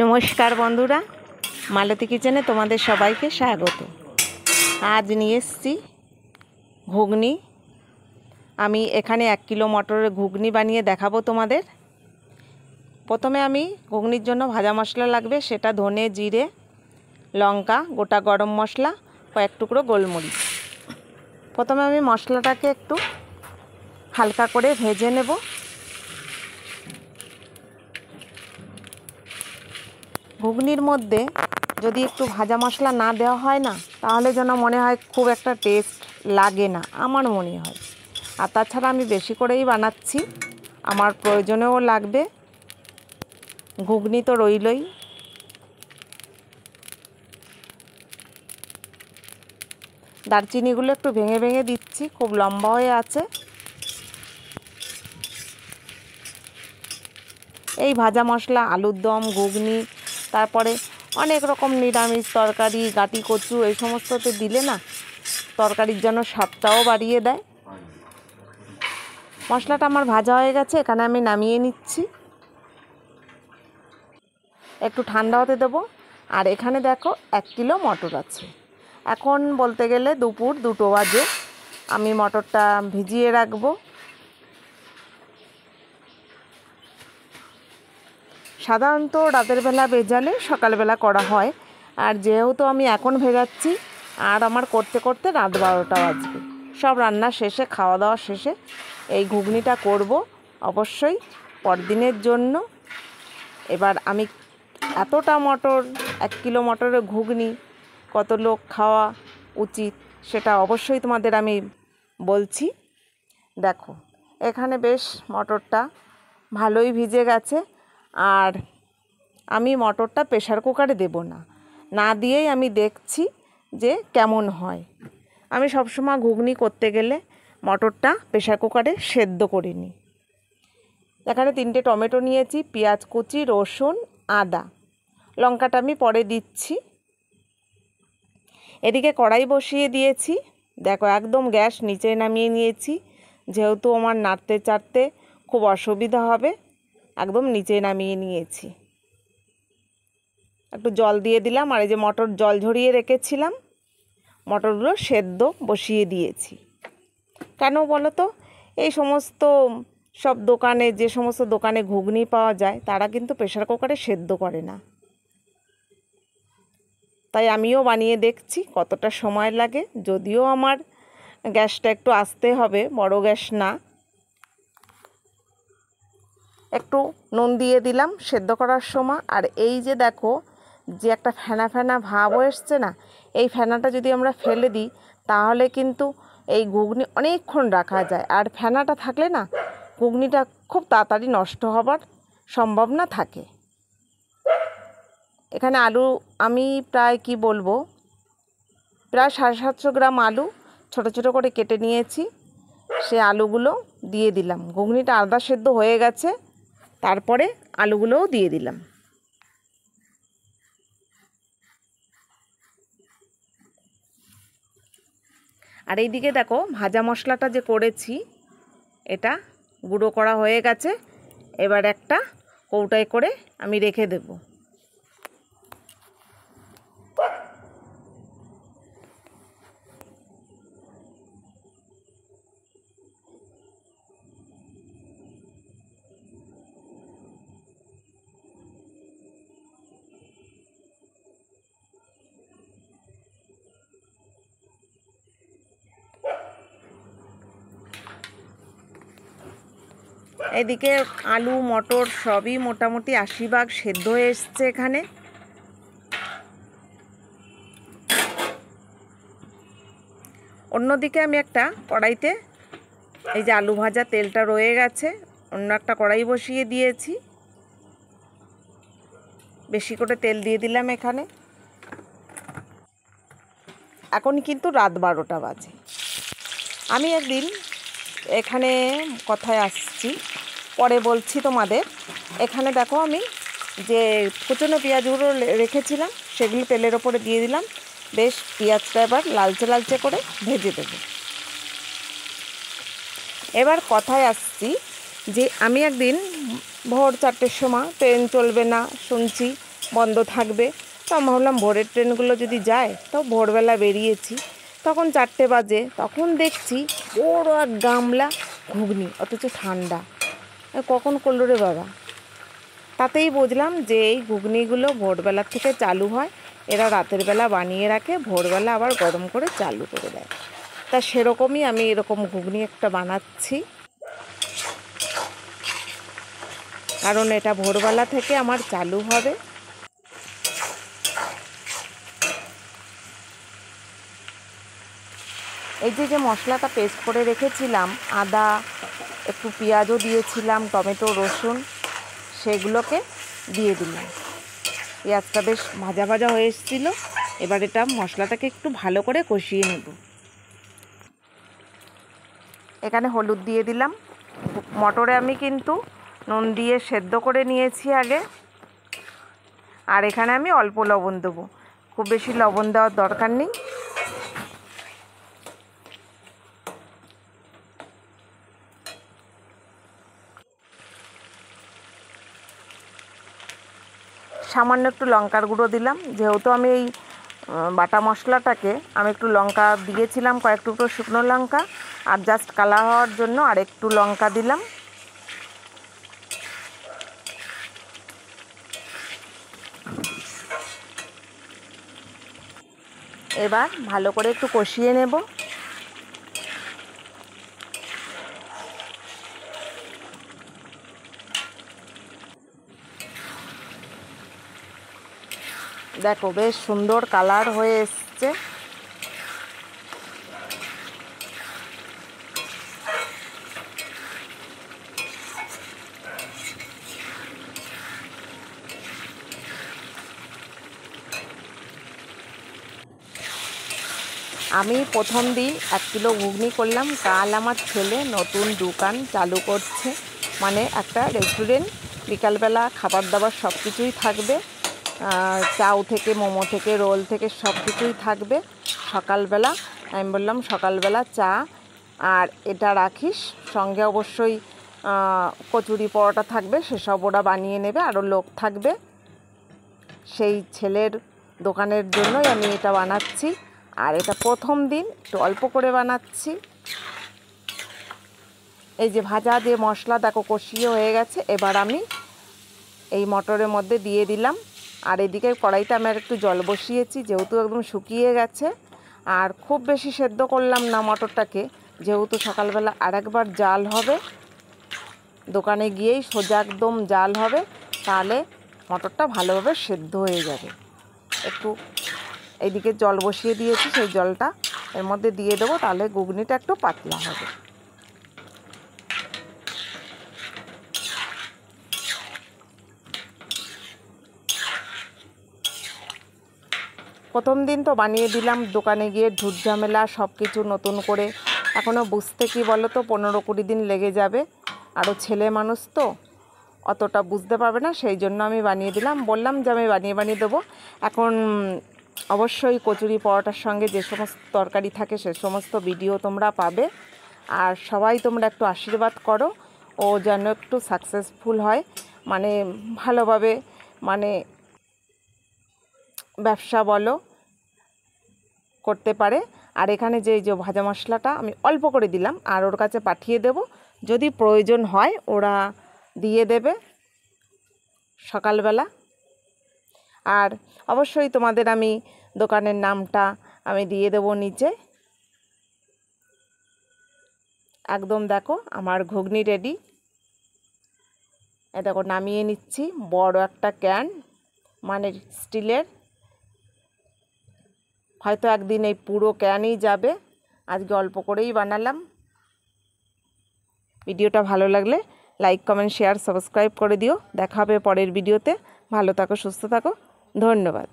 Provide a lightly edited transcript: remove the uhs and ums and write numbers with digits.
নমস্কার বন্ধুরা, মালতী কিচেনে তোমাদের সবাইকে স্বাগত। আজ নিয়ে এসেছি ঘুগনি। আমি এখানে 1 কিলো মটরের ঘুগনি বানিয়ে দেখাবো তোমাদের। প্রথমে আমি ঘুগনির জন্য ভাজা মশলা লাগবে, সেটা ধনে, জিরে, লঙ্কা, গোটা গরম মশলা, কয়েক টুকরো গোলমরিচ। প্রথমে আমি মশলাটাকে একটু হালকা করে ভেজে নেব। ঘুগনির মধ্যে যদি একটু ভাজা মশলা না দেওয়া হয় না, তাহলে যেন মনে হয় খুব একটা টেস্ট লাগে না, আমার মনে হয়। আর তাছাড়া আমি বেশি করেই বানাচ্ছি, আমার প্রয়োজনেও লাগবে। ঘুগনি তো রইলই। দারচিনিগুলো একটু ভেঙে ভেঙে দিচ্ছি, খুব লম্বা হয়ে আছে। এই ভাজা মশলা আলুর দম, ঘুগনি, তারপরে অনেক রকম নিরামিষ তরকারি, গাটি কচু, এই সমস্ততে দিলে না তরকারির জন্য স্বাদটাও বাড়িয়ে দেয়। মশলাটা আমার ভাজা হয়ে গেছে, এখানে আমি নামিয়ে নিচ্ছি। একটু ঠান্ডা হতে দেবো। আর এখানে দেখো 1 কিলো মটর আছে। এখন বলতে গেলে দুপুর 2টো বাজে। আমি মটরটা ভিজিয়ে রাখবো। সাধারণত রাতের বেলা ভেজালে সকালবেলা করা হয়, আর যেহেতু আমি এখন ভেজাচ্ছি, আর আমার করতে করতে রাত 12টা বাজবে। সব রান্না শেষে, খাওয়া দাওয়া শেষে এই ঘুগনিটা করব অবশ্যই পরদিনের জন্য। এবার আমি এতটা মটর, 1 কিলো মটরের ঘুগনি কত লোক খাওয়া উচিত সেটা অবশ্যই তোমাদের আমি বলছি। দেখো, এখানে বেশ মটরটা ভালোই ভিজে গেছে। আর আমি মটরটা প্রেসার কুকারে দেব না, না দিয়েই আমি দেখছি যে কেমন হয়। আমি সবসময় ঘুগনি করতে গেলে মটরটা প্রেসার কুকারে সেদ্ধ করে নিই। এখানে 3টে টমেটো নিয়েছি, পেঁয়াজ কুচি, রসুন, আদা, লঙ্কাটা আমি পরে দিচ্ছি। এদিকে কড়াই বসিয়ে দিয়েছি। দেখো, একদম গ্যাস নিচে নামিয়ে নিয়েছি, যেহেতু আমার নাড়তে চাড়তে খুব অসুবিধা হবে, একদম নিচে নামিয়ে নিয়েছি। একটু জল দিয়ে দিলাম, আর এই যে মটর জল ঝরিয়ে রেখেছিলাম, মটরগুলো সেদ্ধ বসিয়ে দিয়েছি। কেন বলো তো? এই সমস্ত সব দোকানে, যে সমস্ত দোকানে ঘুগনি পাওয়া যায়, তারা কিন্তু প্রেসার কুকারে সেদ্ধ করে না। তাই আমিও বানিয়ে দেখছি কতটা সময় লাগে। যদিও আমার গ্যাসটা একটু আস্তে হবে, বড় গ্যাস না। একটু নুন দিয়ে দিলাম সেদ্ধ করার সময়। আর এই যে দেখো, যে একটা ফেনা ফেনা ভাব এসছে না, এই ফেনাটা যদি আমরা ফেলে দিই, তাহলে কিন্তু এই ঘুগনি অনেকক্ষণ রাখা যায়। আর ফেনাটা থাকলে না, ঘুগনিটা খুব তাড়াতাড়ি নষ্ট হবার সম্ভাবনা থাকে। এখানে আলু আমি প্রায় প্রায় 750 গ্রাম আলু ছোট ছোট করে কেটে নিয়েছি। সে আলুগুলো দিয়ে দিলাম। ঘুগনিটা আধা সেদ্ধ হয়ে গেছে, তারপরে আলুগুলোও দিয়ে দিলাম। আর এইদিকে দেখো, ভাজা মশলাটা যে করেছি, এটা গুঁড়ো করা হয়ে গেছে। এবার একটা কৌটায় করে আমি রেখে দেব। এদিকে আলু মটর সবই মোটামুটি 80% সেদ্ধ হয়ে এসছে এখানে। অন্যদিকে আমি একটা কড়াইতে, এই যে আলু ভাজা তেলটা রয়ে গেছে, অন্য একটা কড়াই বসিয়ে দিয়েছি। বেশি করে তেল দিয়ে দিলাম এখানে। এখন কিন্তু রাত 12টা বাজে। আমি একদিন, এখানে কথায় আসছি, পরে বলছি তোমাদের। এখানে দেখো, আমি যে কুচনো পেঁয়াজগুলো রেখেছিলাম, সেগুলো তেলের ওপরে দিয়ে দিলাম। বেশ পেঁয়াজটা এবার লালচে লালচে করে ভেজে দেব। এবার কথায় আসছি যে আমি একদিন ভোর 4টের সময়, ট্রেন চলবে না শুনছি, বন্ধ থাকবে। তো আমি ভাবলাম ভোরের ট্রেনগুলো যদি যায়, তো ভোরবেলা বেরিয়েছি, তখন 4টে বাজে, তখন দেখছি বড় এক গামলা ঘুগনি, অথচ ঠান্ডা। কখন করলো রে বাবা! তাতেই বুঝলাম যে এই ঘুগনিগুলো ভোরবেলার থেকে চালু হয়, এরা রাতের বেলা বানিয়ে রাখে, ভোরবেলা আবার গরম করে চালু করে দেয়। তা সেরকমই আমি এরকম ঘুগনি একটা বানাচ্ছি, কারণ এটা ভোরবেলা থেকে আমার চালু হবে। এই যে মশলাটা পেস্ট করে রেখেছিলাম, আদা, একটু পেঁয়াজও দিয়েছিলাম, টমেটো, রসুন, সেগুলোকে দিয়ে দিলাম। পেঁয়াজটা বেশ ভাজা ভাজা হয়ে এসেছিলো। এবার এটা মশলাটাকে একটু ভালো করে কষিয়ে নেব। এখানে হলুদ দিয়ে দিলাম। মটরে আমি কিন্তু নুন দিয়ে সেদ্ধ করে নিয়েছি আগে, আর এখানে আমি অল্প লবণ দেবো, খুব বেশি লবণ দেওয়ার দরকার নেই। সামান্য একটু লঙ্কার গুঁড়ো দিলাম, যেহেতু আমি এই বাটা মশলাটাকে আমি একটু লঙ্কা দিয়েছিলাম, কয়েক টুকরো শুকনো লঙ্কা, আর জাস্ট কালার হওয়ার জন্য আর একটু লঙ্কা দিলাম। এবার ভালো করে একটু কষিয়ে নেব। দেখো বেশ সুন্দর কালার হয়ে এসছে। আমি প্রথম দিন 1 কিলো ঘুগনি করলাম। কাল আমার ছেলে নতুন দোকান চালু করছে, মানে একটা রেস্টুরেন্ট। বিকালবেলা খাবার দাবার সব কিছুই থাকবে, চাউ থেকে মোমো থেকে রোল থেকে সব কিছুই থাকবে। সকালবেলা আমি বললাম সকালবেলা চা আর এটা রাখিস, সঙ্গে অবশ্যই কচুরি পরোটা থাকবে, সেসব ওরা বানিয়ে নেবে, আরও লোক থাকবে। সেই ছেলের দোকানের জন্যই আমি এটা বানাচ্ছি। আর এটা প্রথম দিন একটু অল্প করে বানাচ্ছি। এই যে ভাজা যে মশলা দেখো কষিয়ে হয়ে গেছে, এবার আমি এই মটরের মধ্যে দিয়ে দিলাম। আর এদিকে কড়াইটা আমি আর একটু জল বসিয়েছি, যেহেতু একদম শুকিয়ে গেছে। আর খুব বেশি সেদ্ধ করলাম না মটরটাকে, যেহেতু সকালবেলা আরেকবার জাল হবে, দোকানে গিয়েই সোজা একদম জাল হবে, তাহলে মটরটা ভালোভাবে সেদ্ধ হয়ে যাবে। একটু এইদিকে জল বসিয়ে দিয়েছি, সেই জলটা এর মধ্যে দিয়ে দেবো, তাহলে ঘুগনিটা একটু পাতলা হবে। প্রথম দিন তো বানিয়ে দিলাম, দোকানে গিয়ে ঝুট ঝামেলা সব কিছু নতুন করে, এখনও বুঝতে কি বলো তো 15-20 দিন লেগে যাবে। আরও ছেলে মানুষ তো অতটা বুঝতে পারবে না, সেই জন্য আমি বানিয়ে দিলাম। বললাম যে আমি বানিয়ে দেবো। এখন অবশ্যই কচুরি পরোটার সঙ্গে যে সমস্ত তরকারি থাকে সে সমস্ত ভিডিও তোমরা পাবে। আর সবাই তোমরা একটু আশীর্বাদ করো, ও যেন একটু সাকসেসফুল হয়, মানে ভালোভাবে, মানে ব্যবসা বলো করতে পারে। আর এখানে যে ভাজা মশলাটা আমি অল্প করে দিলাম, আর ওর কাছে পাঠিয়ে দেব, যদি প্রয়োজন হয় ওরা দিয়ে দেবে সকালবেলা। আর অবশ্যই তোমাদের আমি দোকানের নামটা আমি দিয়ে দেবো নিচে। একদম দেখো আমার ঘুগনি রেডি। দেখো নামিয়ে নিচ্ছি, বড় একটা ক্যান, মানে স্টিলের, হয়তো একদিন এই পুরো ক্যানই যাবে। আজকে অল্প করেই বানালাম। ভিডিওটা ভালো লাগলে লাইক, কমেন্ট, শেয়ার, সাবস্ক্রাইব করে দিও। দেখা হবে পরের ভিডিওতে। ভালো থাকো, সুস্থ থাকো, ধন্যবাদ।